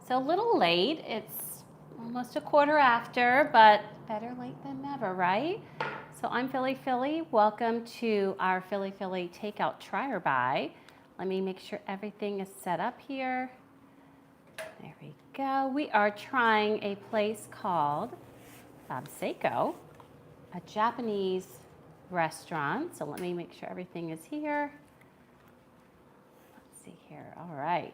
So a little late. It's almost a quarter after, but better late than never, right? So I'm Philly. Welcome to our Philly Takeout Try or Buy. Let me make sure everything is set up here. There we go. We are trying a place called Seiko, a Japanese restaurant. So let me make sure everything is here. Let's see here. All right.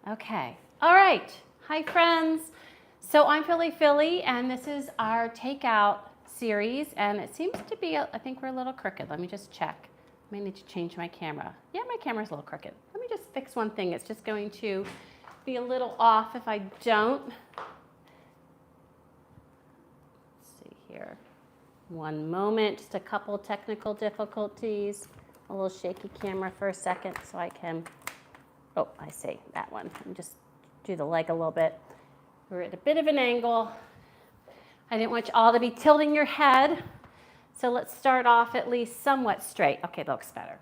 Okay. All right. Hi, friends. So I'm Philly, and this is our takeout series, and it seems to be, I think we're a little crooked. Let me just check. I may need to change my camera. Yeah, my camera's a little crooked. Let me just fix one thing. It's just going to be a little off if I don't. Let's see here. One moment, just a couple technical difficulties. A little shaky camera for a second so I can, oh, I see that one. Let me just do the leg a little bit. We're at a bit of an angle. I didn't want you all to be tilting your head. So let's start off at least somewhat straight. Okay, that looks better.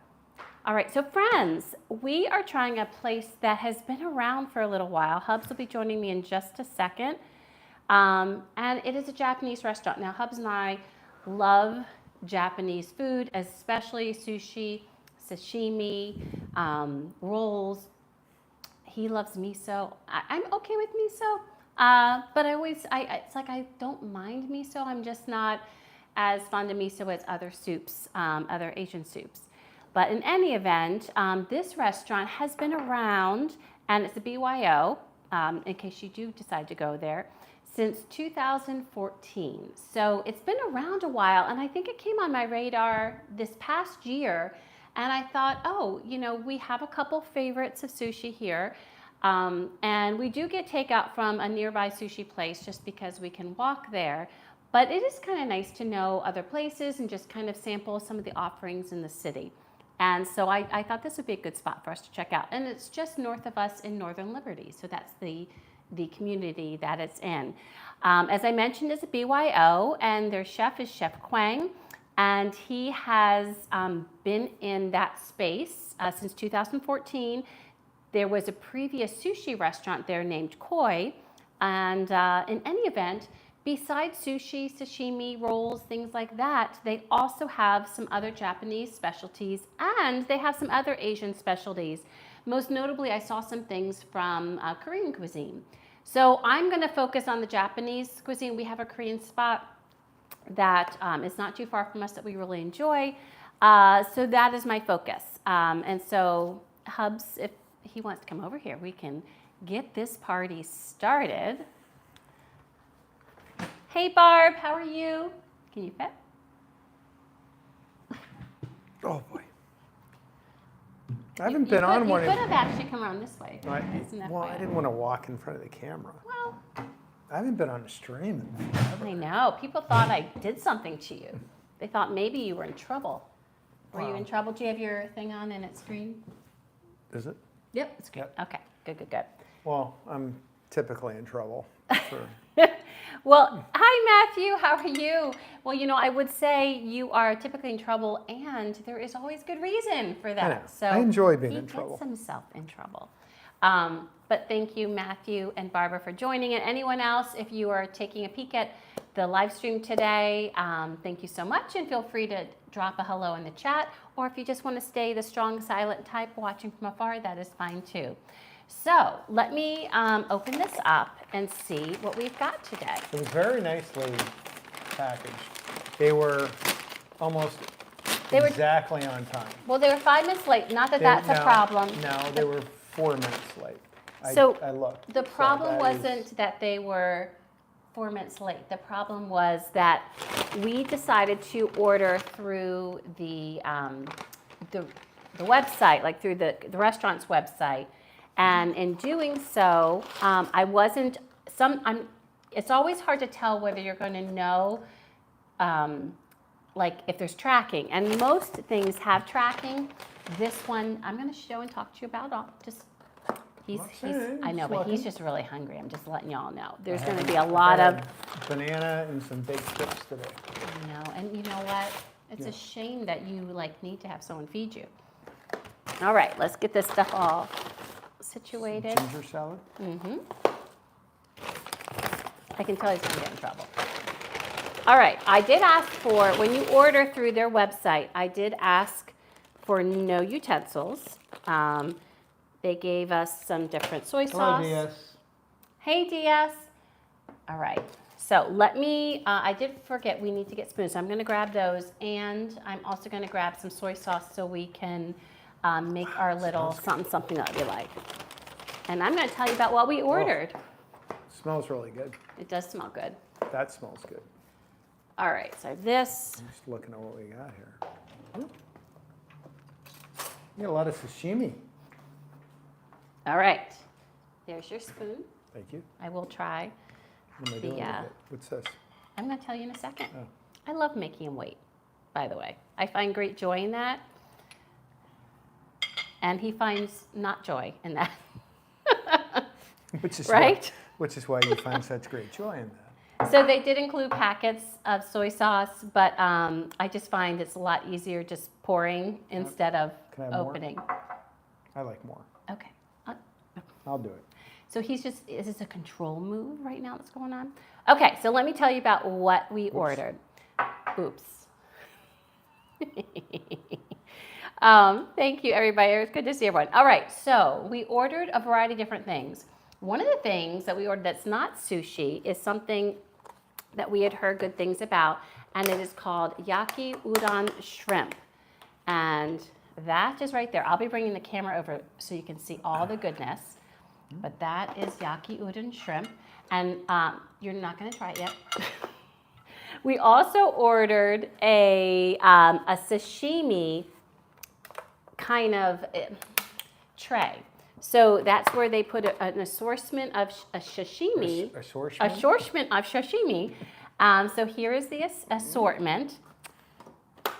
All right, so friends, we are trying a place that has been around for a little while. Hubs will be joining me in just a second. And it is a Japanese restaurant. Now, Hubs and I love Japanese food, especially sushi, sashimi, rolls. He loves miso. I'm okay with miso, but it's like I don't mind miso. I'm just not as fond of miso as other soups, other Asian soups. But in any event, this restaurant has been around, and it's a BYO, in case you do decide to go there, since 2014. So it's been around a while, and I think it came on my radar this past year, and I thought, oh, you know, we have a couple favorites of sushi here, and we do get takeout from a nearby sushi place just because we can walk there. But it is kind of nice to know other places and just kind of sample some of the offerings in the city. And so I thought this would be a good spot for us to check out. And it's just north of us in Northern Liberties. So that's the community that it's in. As I mentioned, it's a BYO, and their chef is Chef Kwang. And he has been in that space since 2014. There was a previous sushi restaurant there named Koi. And in any event, besides sushi, sashimi, rolls, things like that, they also have some other Japanese specialties, and they have some other Asian specialties. Most notably, I saw some things from Korean cuisine. So I'm going to focus on the Japanese cuisine. We have a Korean spot that is not too far from us that we really enjoy. So that is my focus. And so Hubs, if he wants to come over here, we can get this party started. Hey Barb, how are you? Can you fit? Oh boy. I haven't been on one. You could have actually come around this way. I didn't want to walk in front of the camera. Well, I haven't been on a stream in forever. I know. People thought I did something to you. They thought maybe you were in trouble. Were you in trouble? Do you have your thing on and it's green? Is it? Yep, it's green. Yep. Okay, good. Well, I'm typically in trouble. Well, hi Matthew, how are you? Well, you know, I would say you are typically in trouble, and there is always good reason for that. I know. So I enjoy being in He trouble. gets himself in trouble. But thank you, Matthew and Barbara, for joining. And anyone else, if you are taking a peek at the live stream today, thank you so much. And feel free to drop a hello in the chat. Or if you just want to stay the strong silent type watching from afar, that is fine too. So let me open this up and see what we've got today. It was very nicely packaged. They were almost exactly on time. Well, they were 5 minutes late. Not that that's a problem. No, they were 4 minutes late. I looked. The problem wasn't that they were 4 minutes late. The problem was that we decided to order through the website, like through the restaurant's website. And in doing so, it's always hard to tell whether you're going to know, like if there's tracking. And most things have tracking. This one, I'm going to show and talk to you about. I know, but he's just really hungry. I'm just letting y'all know. There's going to be a lot of banana and some baked chips today. I know, and you know what? It's a shame that you need to have someone feed you. All right, let's get this stuff all situated. Ginger salad? Mm-hmm. I can tell he's going to get in trouble. All right, I did ask for, when you order through their website, I did ask for no utensils. They gave us some different soy sauce. Hello, DS. Hey, DS. All right, so let me, I did forget we need to get spoons, so I'm going to grab those, and I'm also going to grab some soy sauce so we can make our little something that we like. And I'm going to tell you about what we ordered. Smells really good. It does smell good. That smells good. All right, so this. I'm just looking at what we got here. You got a lot of sashimi. All right, there's your spoon. Thank you. I will try. What am I doing with it? What's this? I'm going to tell you in a second. Oh. I love making him wait, by the way. I find great joy in that. And he finds not joy in that. Which is right? Which is why you find such great joy in that. So they did include packets of soy sauce, but I just find it's a lot easier just pouring instead of Can I have opening. More? I like more. Okay. I'll do it. So is this a control move right now that's going on? Okay, so let me tell you about what we ordered. Oops. Thank you, everybody. It was good to see everyone. All right, so we ordered a variety of different things. One of the things that we ordered that's not sushi is something that we had heard good things about, and it is called Yaki Udon Shrimp. And that is right there. I'll be bringing the camera over so you can see all the goodness. But that is Yaki Udon Shrimp. And you're not going to try it yet. We also ordered a sashimi kind of tray. So that's where they put an assortment of sashimi. Assortment of sashimi. So here is the assortment.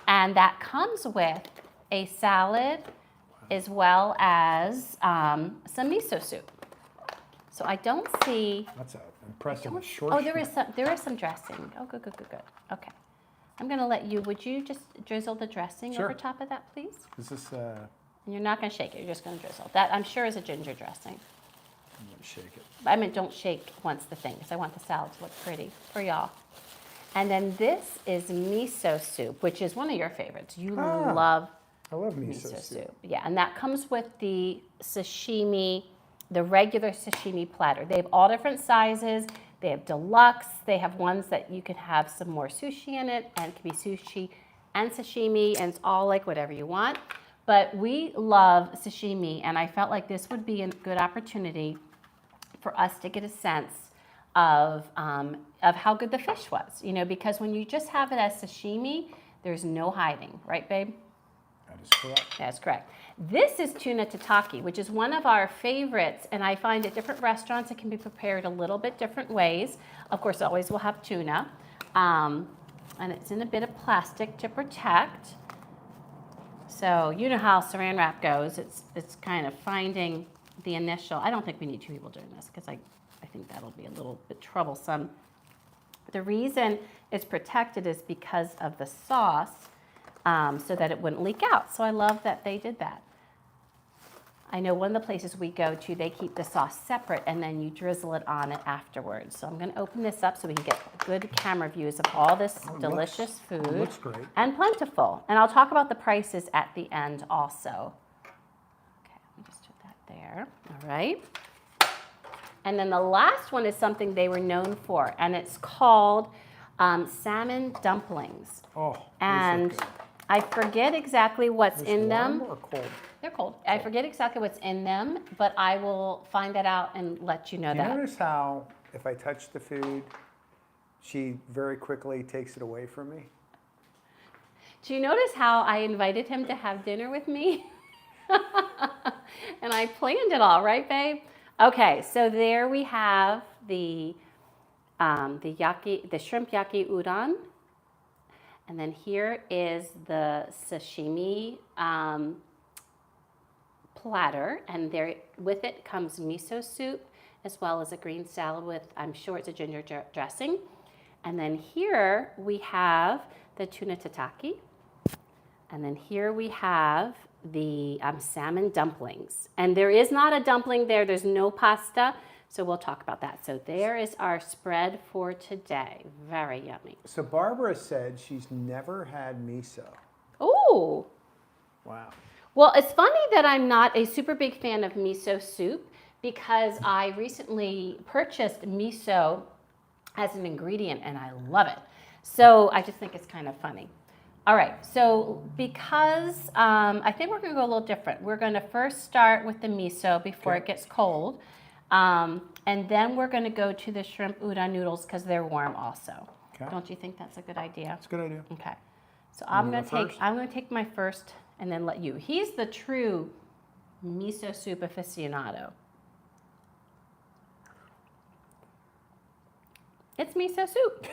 And that comes with a salad as well as some miso soup. So I don't see. That's an impressive assortment. Oh, there is some dressing. Oh, good. Okay. I'm going to let you, would you just drizzle the dressing over top of that, please? Is this You're not going to shake it. You're just going to drizzle. That, I'm sure, is a ginger dressing. I'm going to shake it. I mean, don't shake once the thing, because I want the salad to look pretty for y'all. And then this is miso soup, which is one of your favorites. You love I love miso soup. Yeah, and that comes with the sashimi, the regular sashimi platter. They have all different sizes. They have deluxe. They have ones that you can have some more sushi in it, and it can be sushi and sashimi, and it's all like whatever you want. But we love sashimi, and I felt like this would be a good opportunity for us to get a sense of how good the fish was. You know, because when you just have it as sashimi, there's no hiding, right, babe? That is correct. That's correct. This is Tuna Tataki, which is one of our favorites, and I find at different restaurants it can be prepared a little bit different ways. Of course, always we'll have tuna, and it's in a bit of plastic to protect. So you know how saran wrap goes. It's kind of finding the initial. I don't think we need two people doing this because I think that'll be a little bit troublesome. The reason it's protected is because of the sauce, so that it wouldn't leak out. So I love that they did that. I know one of the places we go to, they keep the sauce separate and then you drizzle it on it afterwards. So I'm going to open this up so we can get good camera views of all this delicious food. It looks great. And plentiful. And I'll talk about the prices at the end also. Okay, let me just put that there. All right. And then the last one is something they were known for, and it's called Salmon Dumplings. Oh, and I forget exactly what's in them. Warm or cold? They're cold. I forget exactly what's in them, but I will find that out and let you know Do that. you notice how if I touch the food, she very quickly takes it away from me? Do you notice how I invited him to have dinner with me? And I planned it all, right, babe? Okay, so there we have the shrimp yaki udon. And then here is the sashimi platter, and there with it comes miso soup as well as a green salad with, I'm sure it's a ginger dressing. And then here we have the tuna tataki. And then here we have the salmon dumplings. And there is not a dumpling there. There's no pasta. So we'll talk about that. So there is our spread for today. Very yummy. So Barbara said she's never had miso. Ooh. Wow. Well, it's funny that I'm not a super big fan of miso soup because I recently purchased miso as an ingredient and I love it. So I just think it's kind of funny. All right, so because I think we're going to go a little different. We're going to first start with the miso before it gets cold. And then we're going to go to the shrimp udon noodles because they're warm also. Okay. Don't you think that's a good idea? That's a good idea. Okay. So I'm going to take my first and then let you. He's the true miso soup aficionado. It's miso soup.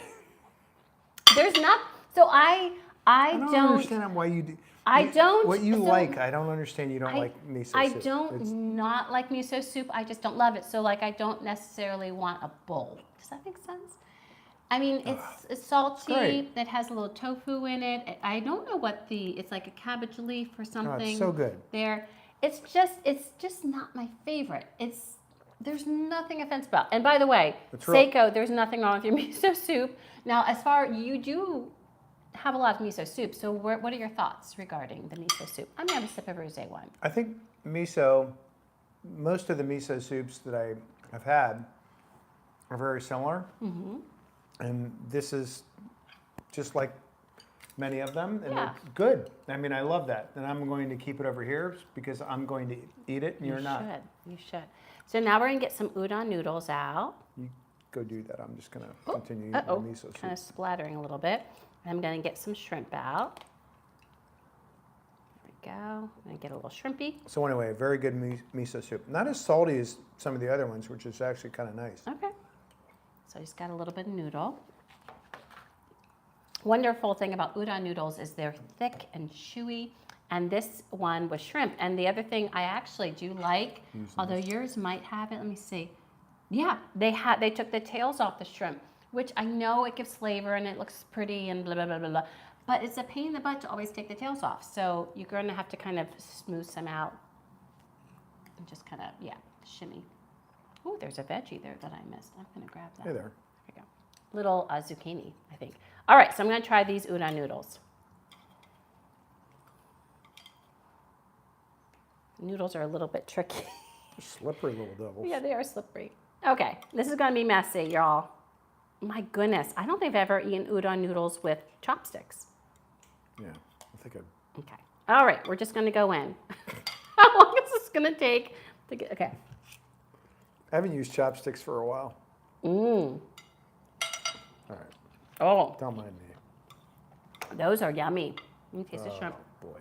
There's not, so I don't understand why you do. I don't. What you so like, I don't understand. You don't like miso soup. I don't not like miso soup. I just don't love it. So like I don't necessarily want a bowl. Does that make sense? I mean, it's salty. It has a little tofu in it. I don't know what it's like a cabbage leaf or something. Oh, it's so good. There. It's just not my favorite. There's nothing offensive about. And by the way, Seiko, there's nothing wrong with your miso soup. Now, as far you do have a lot of miso soup, so what are your thoughts regarding the miso soup? I'm gonna have a sip of rosé wine. I think miso. Most of the miso soups that I have had are very similar, and this is just like many of them, and they're good. I mean, I love that, and I'm going to keep it over here because I'm going to eat it, and you're not. You should. So now we're gonna get some udon noodles out. You go do that. I'm just gonna continue eating the miso soup. Kind of splattering a little bit. I'm gonna get some shrimp out. There we go. I'm gonna get a little shrimpy. So anyway, a very good miso soup. Not as salty as some of the other ones, which is actually kind of nice. Okay. So I just got a little bit of noodle. Wonderful thing about udon noodles is they're thick and chewy. And this one was shrimp. And the other thing I actually do like, although yours might have it, let me see. Yeah, they took the tails off the shrimp, which I know it gives flavor and it looks pretty and blah, blah, blah, blah, blah. But it's a pain in the butt to always take the tails off. So you're going to have to kind of smooth some out and just kind of, shimmy. Oh, there's a veggie there that I missed. I'm going to grab that. Hey there. There we go. Little zucchini, I think. All right, so I'm going to try these udon noodles. Noodles are a little bit tricky. Slippery little devils. Yeah, they are slippery. Okay, this is going to be messy, y'all. My goodness, I don't think I've ever eaten udon noodles with chopsticks. Yeah, I think I... Okay. All right, we're just going to go in. How long is this going to take to get... Okay. I haven't used chopsticks for a while. Mmm. All right. Oh. Don't mind me. Those are yummy. Let me taste the shrimp. Oh, boy.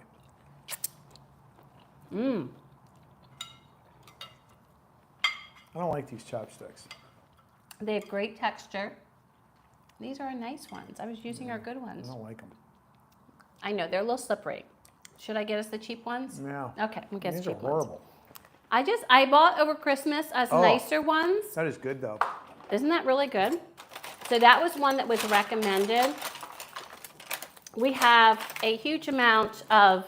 Mmm. I don't like these chopsticks. They have great texture. These are nice ones. I was using our good ones. I don't like them. I know, they're a little slippery. Should I get us the cheap ones? Yeah. Okay, we'll get us These cheap are horrible. ones. I bought over Christmas us nicer ones. That is good, though. Isn't that really good? So that was one that was recommended. We have a huge amount of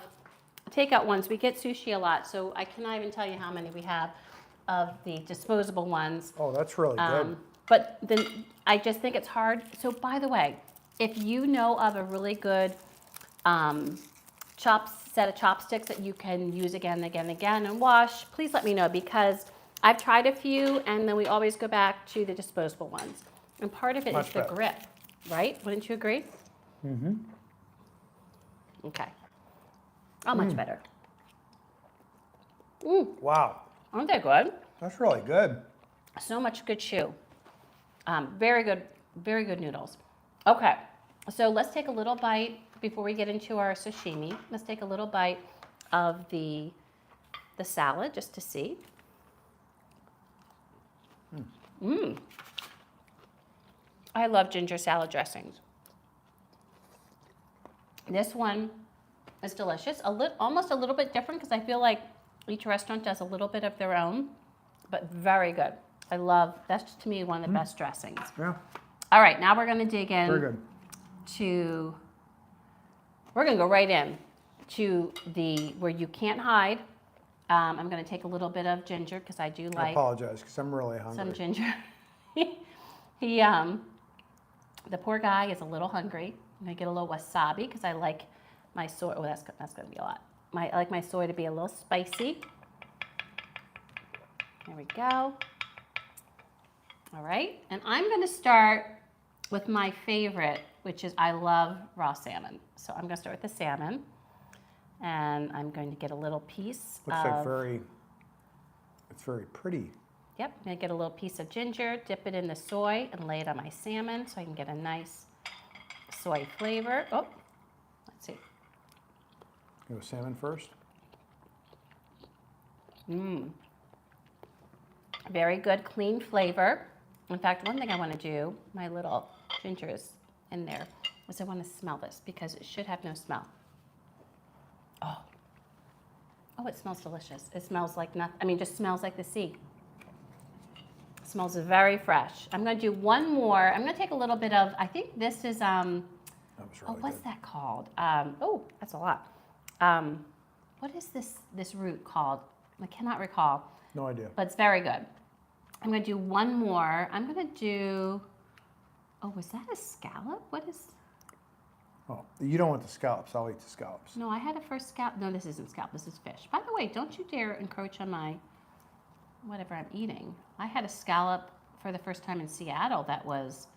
takeout ones. We get sushi a lot, so I cannot even tell you how many we have of the disposable ones. Oh, that's really good. But then I just think it's hard. So by the way, if you know of a really good set of chopsticks that you can use again and again and again and wash, please let me know, because I've tried a few and then we always go back to the disposable ones. And part of it is the grip, right? Wouldn't you agree? Mm-hmm. Okay. Oh, much better. Wow. Aren't they good? That's really good. So much good chew. Very good noodles. Okay, so let's take a little bite before we get into our sashimi. Let's take a little bite of the salad just to see. I love ginger salad dressings. This one is delicious. Almost a little bit different because I feel like each restaurant does a little bit of their own, but very good. That's to me one of the best dressings. Yeah. All right, now we're gonna dig in Very good. we're gonna go right in to where you can't hide. I'm going to take a little bit of ginger because I do I like apologize because I'm really hungry. some ginger. The poor guy is a little hungry. I'm going to get a little wasabi because I like my soy. Oh, that's going to be a lot. I like my soy to be a little spicy. There we go. All right, and I'm going to start with my favorite, which is I love raw salmon. So I'm going to start with the salmon, and I'm going to get a little piece. Looks like it's very pretty. Yep, I'm going to get a little piece of ginger, dip it in the soy, and lay it on my salmon so I can get a nice soy flavor. Oh, let's see. Go salmon first. Very good, clean flavor. In fact, one thing I want to do, my little ginger is in there, is I want to smell this because it should have no smell. Oh, it smells delicious. It smells like nothing. I mean, just smells like the sea. It smells very fresh. I'm going to do one more. I'm going to take a little bit of, I think this is, That was really what's good. that called? That's a lot. What is this root called? I cannot recall. No idea. But it's very good. I'm going to do one more. I'm going to do, was that a scallop? What is? Oh, you don't want the scallops. I'll eat the scallops. No, I had a first scallop. No, this isn't scallop. This is fish. By the way, don't you dare encroach on my, whatever I'm eating. I had a scallop for the first time in Seattle that was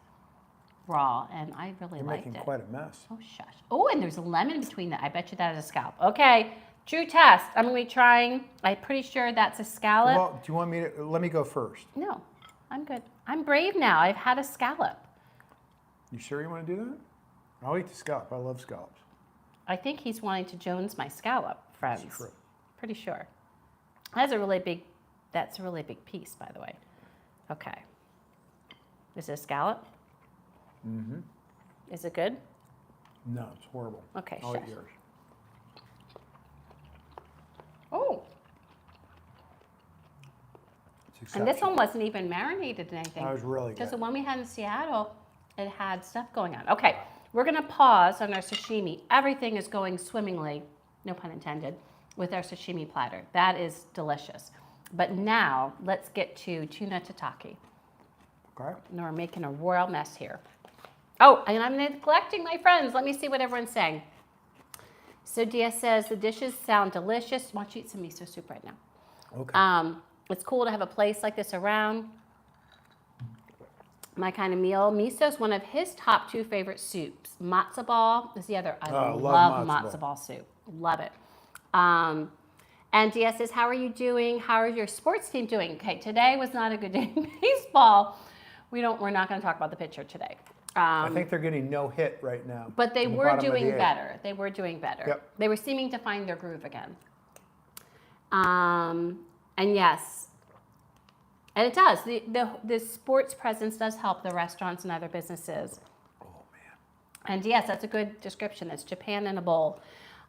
raw, and I really You're liked making it. quite a mess. Oh, shush. Oh, and there's a lemon between that. I bet you that is a scallop. Okay, true test. I'm going to be trying. I'm pretty sure that's a scallop. Well, do you want me to, let me go first. No, I'm good. I'm brave now. I've had a scallop. You sure you want to do that? I'll eat the scallop. I love scallops. I think he's wanting to Jones my scallop, friends. That's true. Pretty sure. That's a really big piece, by the way. Okay. Is it a scallop? Mm-hmm. Is it good? No, it's horrible. Okay, I'll chef. eat yours. Oh, It's and this exceptional. one wasn't even marinated in anything. That was really Because good. the one we had in Seattle, it had stuff going on. Okay, we're gonna pause on our sashimi. Everything is going swimmingly, no pun intended, with our sashimi platter. That is delicious. But now, let's get to tuna tataki. Okay. And we're making a royal mess here. Oh, and I'm neglecting my friends. Let me see what everyone's saying. So Dia says, the dishes sound delicious. Why don't you eat some miso soup right now? Okay. It's cool to have a place like this around. My kind of meal. Miso is one of his top 2 favorite soups. Matzo ball is the other. I love matzo ball soup. Love it. And Dia says, how are you doing? How is your sports team doing? Okay, today was not a good day in baseball. We're not going to talk about the pitcher today. I think they're getting no hit right now. But they in the were bottom of doing the 8th. better. They were doing better. Yep. They were seeming to find their groove again. And yes, and it does. The sports presence does help the restaurants and other businesses. Oh man. And yes, that's a good description. It's Japan in a bowl.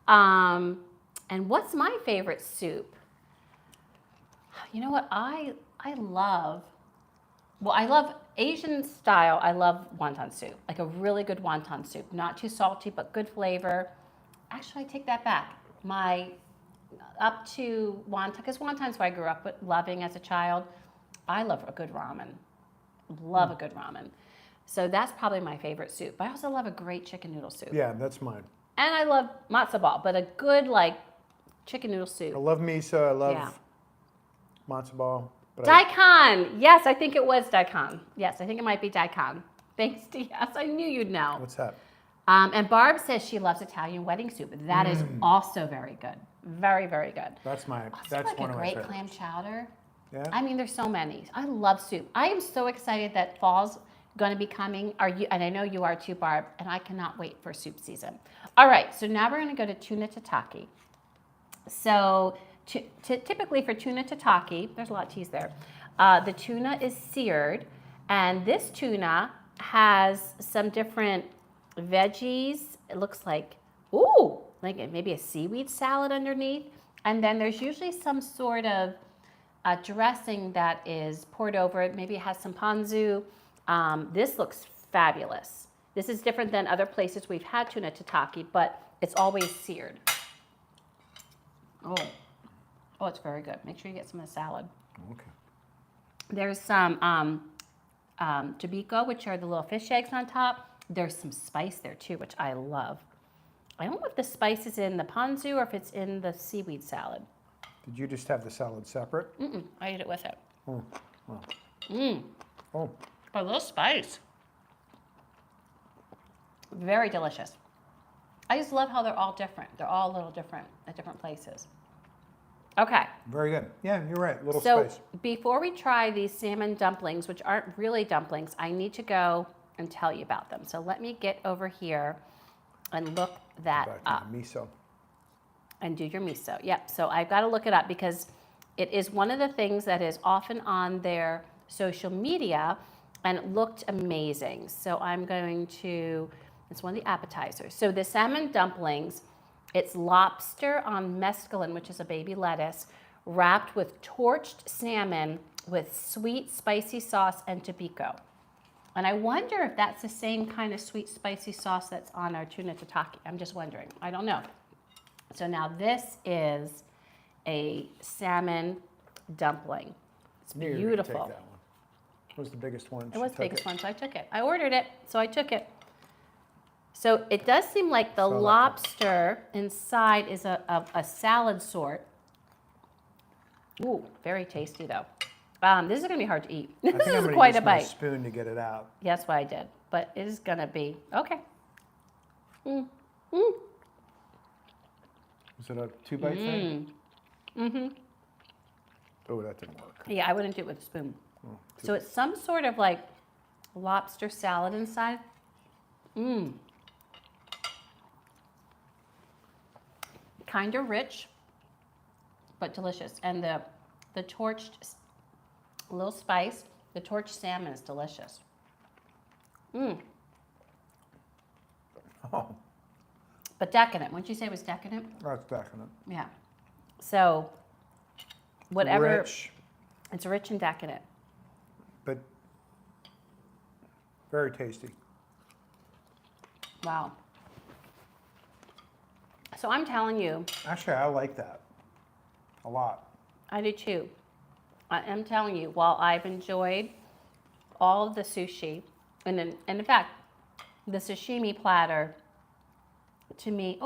And what's my favorite soup? You know what? I love Asian style. I love wonton soup, like a really good wonton soup. Not too salty, but good flavor. Actually, I take that back. Up to wonton, because wonton's what I grew up with, loving as a child. I love a good ramen. Love a good ramen. So that's probably my favorite soup. But I also love a great chicken noodle soup. Yeah, that's mine. And I love matzo ball, but a good chicken noodle soup. I love miso. I love Yeah. matzo ball. But Daikon. Yes, I think it was daikon. Yes, I think it might be daikon. Thanks, DS. I knew you'd know. What's that? And Barb says she loves Italian wedding soup. That is also very good. Very, very good. That's my. Also, That's like one a of my great favorites. clam chowder. Yeah. I mean, there's so many. I love soup. I am so excited that fall's going to be coming. And I know you are too, Barb. And I cannot wait for soup season. All right. So now we're going to go to tuna tataki. So typically for tuna tataki, there's a lot of cheese there. The tuna is seared, and this tuna has some different veggies. It looks like maybe a seaweed salad underneath, and then there's usually some sort of dressing that is poured over it. Maybe it has some ponzu. This looks fabulous. This is different than other places we've had tuna tataki, but it's always seared. Oh, it's very good. Make sure you get some of the salad. Okay. There's some Tabiko, which are the little fish eggs on top. There's some spice there too, which I love. I don't know if the spice is in the ponzu or if it's in the seaweed salad. Did you just have the salad separate? I ate it with it. Oh. Wow. Oh. A little spice. Very delicious. I just love how they're all different. They're all a little different at different places. Okay. Very good. Yeah, you're right. Little So spice. before we try these salmon dumplings, which aren't really dumplings, I need to go and tell you about them. So let me get over here and look that Back up. to the miso. And do your miso. Yep. So I've got to look it up because it is one of the things that is often on their social media and it looked amazing. So I'm going to, it's one of the appetizers. So the salmon dumplings, it's lobster on mescalin, which is a baby lettuce, wrapped with torched salmon with sweet spicy sauce and Tabiko. And I wonder if that's the same kind of sweet spicy sauce that's on our Tuna Tataki. I'm just wondering. I don't know. So now this is a salmon dumpling. It's Knew you were gonna beautiful. Take that one. It was the biggest one. It was the biggest one, so I took it. I ordered it, so I took it. So it does seem like the lobster inside is a salad sort. Ooh, very tasty though. This is gonna be hard to eat. I think This I'm is gonna quite use a my bite. spoon to get it out. Yeah, that's what I did, but it is gonna be okay. Is it a 2-bite thing? Oh, that didn't work. Yeah, I wouldn't do it with a spoon. Oh, So it's some sort of like lobster salad inside. Kind of rich, but delicious. And the torched, a little spice, the torched salmon is delicious. Oh, But decadent. Wouldn't you say it was decadent? that's decadent. Yeah. So whatever. Rich, It's rich and decadent. but very tasty. Wow. So I'm telling you, Actually, I like that a lot. I do too. I am telling you, while I've enjoyed all of the sushi, and in fact, the sashimi platter, to me,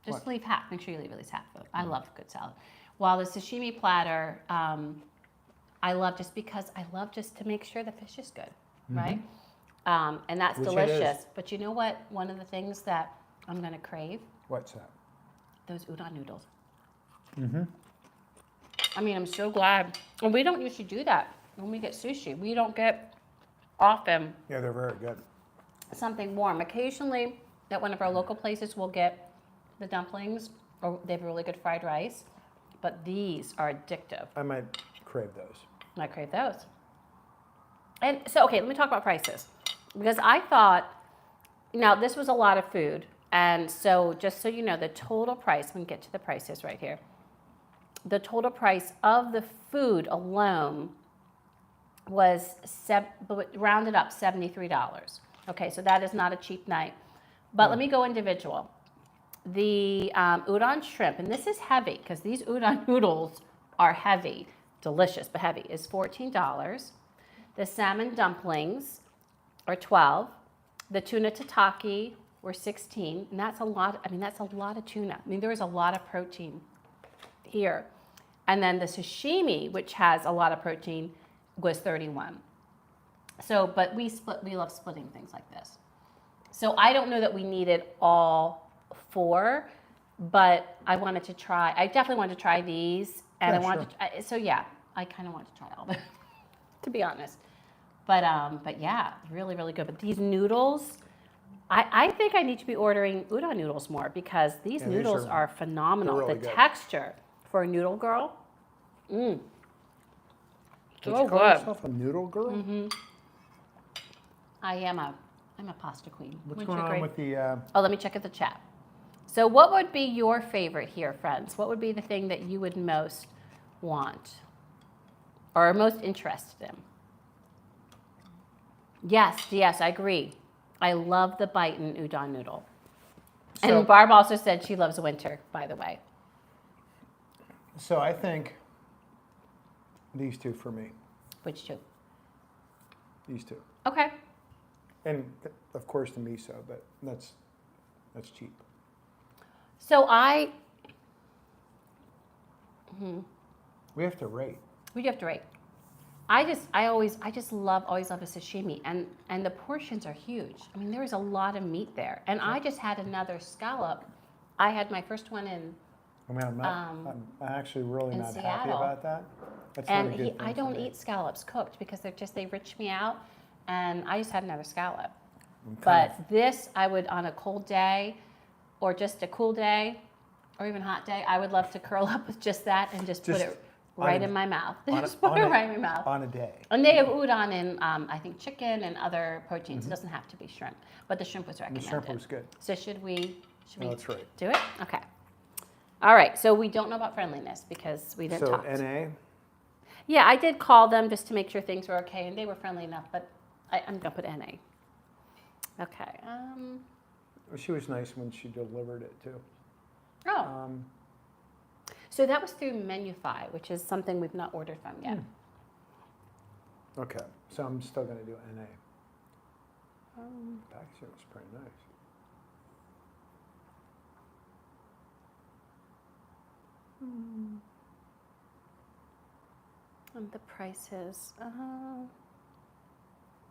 just What? leave half. Make sure you leave at least half of it. I love good salad. While the sashimi platter, I love just because I love just to make sure the fish is good, right? And that's Which it delicious. is. But you know what? One of the things that I'm going to crave, What's that? those udon noodles. I mean, I'm so glad. And we don't usually do that when we get sushi. We don't get often Yeah, they're very good. something warm. Occasionally, at one of our local places, we'll get the dumplings, or they have really good fried rice. But these are addictive. I might crave those. I crave those. And so, okay, let me talk about prices. Because I thought, now this was a lot of food. And so, just so you know, the total price, we can get to the prices right here. The total price of the food alone was rounded up $73. Okay, so that is not a cheap night. But let me go individual. The udon shrimp, and this is heavy because these udon noodles are heavy, delicious but heavy, is $14. The salmon dumplings are $12. The tuna tataki were $16, and that's a lot. I mean, that's a lot of tuna. I mean, there is a lot of protein here. And then the sashimi, which has a lot of protein, was $31. So, but we love splitting things like this. So I don't know that we needed all 4, but I wanted to try. I definitely wanted to try these, and Yeah, I wanted. sure. So yeah, I kind of wanted to try all of them, to be honest. But yeah, really, really good. But these noodles, I think I need to be ordering udon noodles more because these these noodles are phenomenal. they're really The good. texture for a noodle girl, Would so you call good. yourself a noodle girl? I'm a pasta queen. What's Wouldn't going you on agree? with the? Oh, let me check at the chat. So what would be your favorite here, friends? What would be the thing that you would most want or are most interested in? Yes, I agree. I love the bite in udon noodle. So- And Barb also said she loves winter, by the way. So I think these two for me. Which two? These two. Okay. And of course the miso, but that's cheap. So We have to rate. we do have to rate. I just love a sashimi, and the portions are huge. I mean, there is a lot of meat there, and I just had another scallop. I had my first one in. I mean, I'm actually really in not happy Seattle. about that. That's And not a good thing I for don't me. eat scallops cooked because they rich me out, and I just had another scallop. I'm kind But this, I would on a cold day, or just a cool day, or even hot day, I would love to curl up with just that and just put Just it right on a- in my mouth. on a- Just put on it a- right in my mouth. on a day. And they have udon and I think chicken and other proteins. Mm-hmm. It doesn't have to be shrimp, but the shrimp was The recommended. shrimp was good. So should we No, that's right. do it? Okay. All right. So we don't know about friendliness because we didn't So talk. NA, Yeah, I did call them just to make sure things were okay, and they were friendly enough. But I'm gonna put NA. Okay. she was nice when she delivered it too. Oh. So that was through Menufy, which is something we've not ordered from yet. Okay, so I'm still going to do NA. Packaging was pretty nice. And the prices.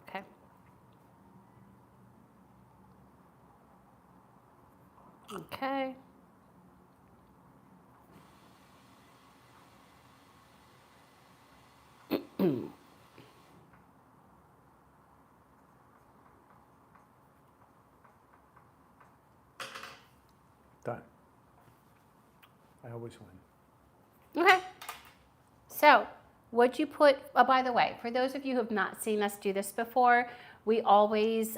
Okay. Okay. Done. I always win. Okay. So, would you put, oh, by the way, for those of you who have not seen us do this before, we always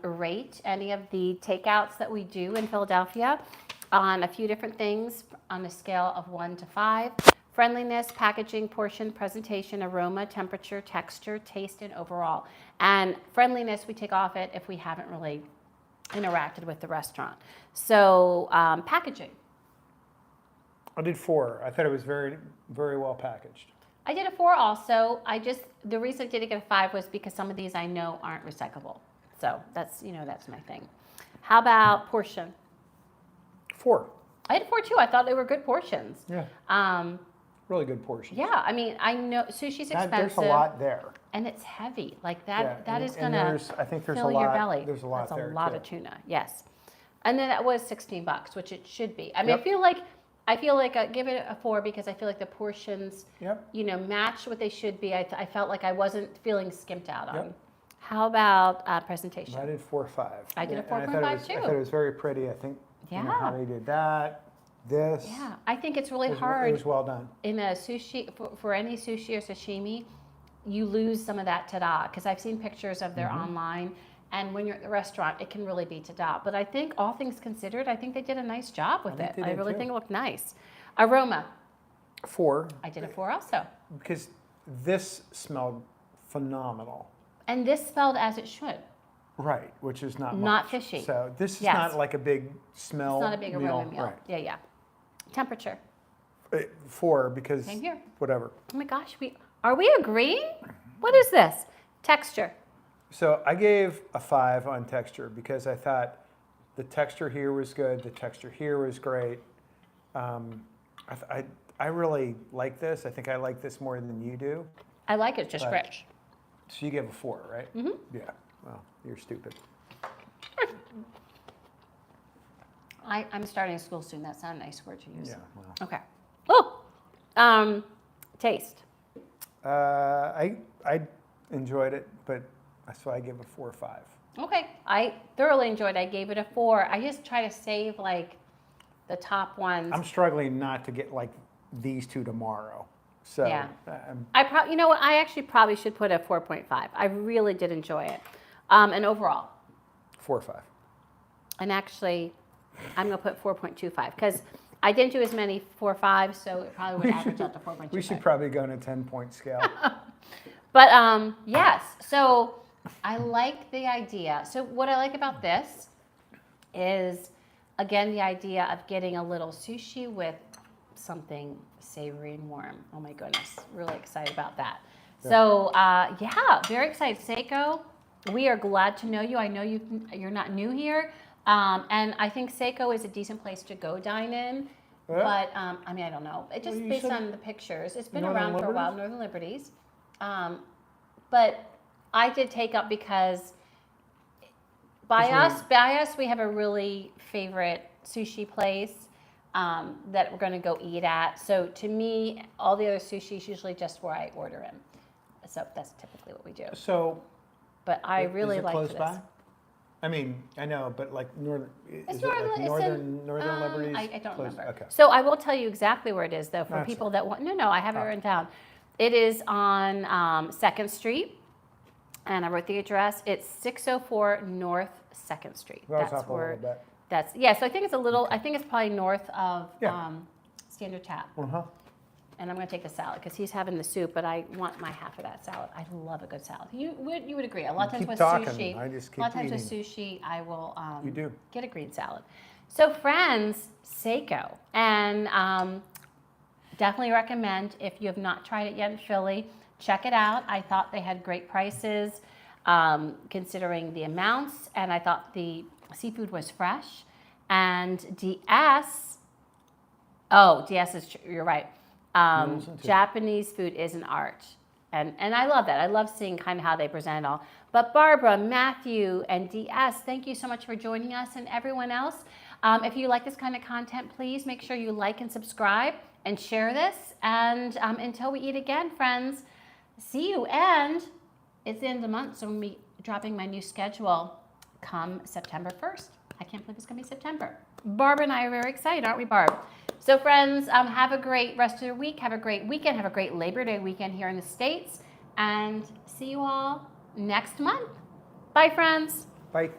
rate any of the takeouts that we do in Philadelphia on a few different things on a scale of 1 to 5. Friendliness, packaging, portion, presentation, aroma, temperature, texture, taste, and overall. And friendliness, we take off it if we haven't really interacted with the restaurant. So, packaging. I did 4. I thought it was very, very well packaged. I did a 4 also. The reason I didn't get a 5 was because some of these I know aren't recyclable. So that's my thing. How about portion? 4. I had 4 too. I thought they were good portions. Yeah. Really good portions. Yeah, I mean, I know sushi's expensive. There's a lot there. And it's heavy. Like Yeah, that is and gonna I think there's fill a lot, your belly. There's a lot That's there a lot too. of tuna. Yes. And then that was $16, which it should be. I mean, Yep. I feel like I give it a 4 because I feel like the portions, Yep. match what they should be. I felt like I wasn't feeling skimped out on. Yep. How about presentation? I did 4.5. I did a And I thought it 4.5 was- too. I thought it was very pretty. I think how Yeah. they did that, this. Yeah, I think it's really It hard was well done. in a sushi for any sushi or sashimi. You lose some of that tada because I've seen pictures of their online, and when you're at the restaurant, it can really be tada. But I think all things considered, I think they did a nice job with think it. they I did really too. think it looked nice. Aroma, 4. I did a 4 also, Because this smelled phenomenal. and this smelled as it should. Right, which is not Not much. fishy. So this is Yes. not like a big smell. It's not a big aroma meal. Right. Yeah. Temperature. 4 because Same here. whatever. Oh my gosh, are we agreeing? What is this? Texture. So I gave a 5 on texture because I thought the texture here was good. The texture here was great. I really like this. I think I like this more than you do. I like it, just But- rich. So you gave a 4, right? Mm-hmm. Yeah. Well, you're stupid. I'm starting school soon. That's not a nice word to use. Yeah. Well. Okay. Oh, taste. I enjoyed it, but that's why I give a 4 or 5. Okay. I thoroughly enjoyed it. I gave it a 4. I just try to save like the top ones. I'm struggling not to get like these two tomorrow. So Yeah. I'm- you know what? I actually probably should put a 4.5. I really did enjoy it. And overall, 4 or 5. and actually, I'm gonna put 4.25 because I didn't do as many 4.5, so it probably would average out to 4.25. We should probably go on a 10-point scale. But yes, so I like the idea. So what I like about this is, again, the idea of getting a little sushi with something savory and warm. Oh my goodness, really excited about that. Yeah. So yeah, very excited. Seiko, we are glad to know you. I know you're not new here, and I think Seiko is a decent place to go dine in. Yeah. But I mean, I don't know. It just based on the pictures. It's been around for a while, Northern Liberties. But I did Takeout because by us, we have a really favorite sushi place that we're going to go eat at. So to me, all the other sushi is usually just where I order in. So that's typically what we do. So, but I really like this. By? I mean, I know, but like Northern Liberties? I don't remember. Okay. So I will tell you exactly where it is, though, for people that want. No, I have it written down. It is on 2nd Street, and I wrote the address. It's 604 North 2nd Street. That's where. So I think it's a little. I think it's probably north of Standard Tap. And I'm going to take the salad because he's having the soup, but I want my half of that salad. I love a good salad. You would agree. A lot of times with sushi, I will get a green salad. So friends, Seiko, and definitely recommend if you have not tried it yet in Philly, check it out. I thought they had great prices considering the amounts, and I thought the seafood was fresh. And DS is you're right. Japanese food is an art, and I love that. I love seeing kind of how they present it all. But Barbara, Matthew, and DS, thank you so much for joining us, and everyone else. If you like this kind of content, please make sure you like and subscribe and share this. And until we eat again, friends, see you. And it's the end of the month, so I'm going to be dropping my new schedule come September 1st. I can't believe it's going to be September. Barb and I are very excited, aren't we, Barb? So friends, have a great rest of your week. Have a great weekend. Have a great Labor Day weekend here in the States. And see you all next month. Bye, friends. Bye.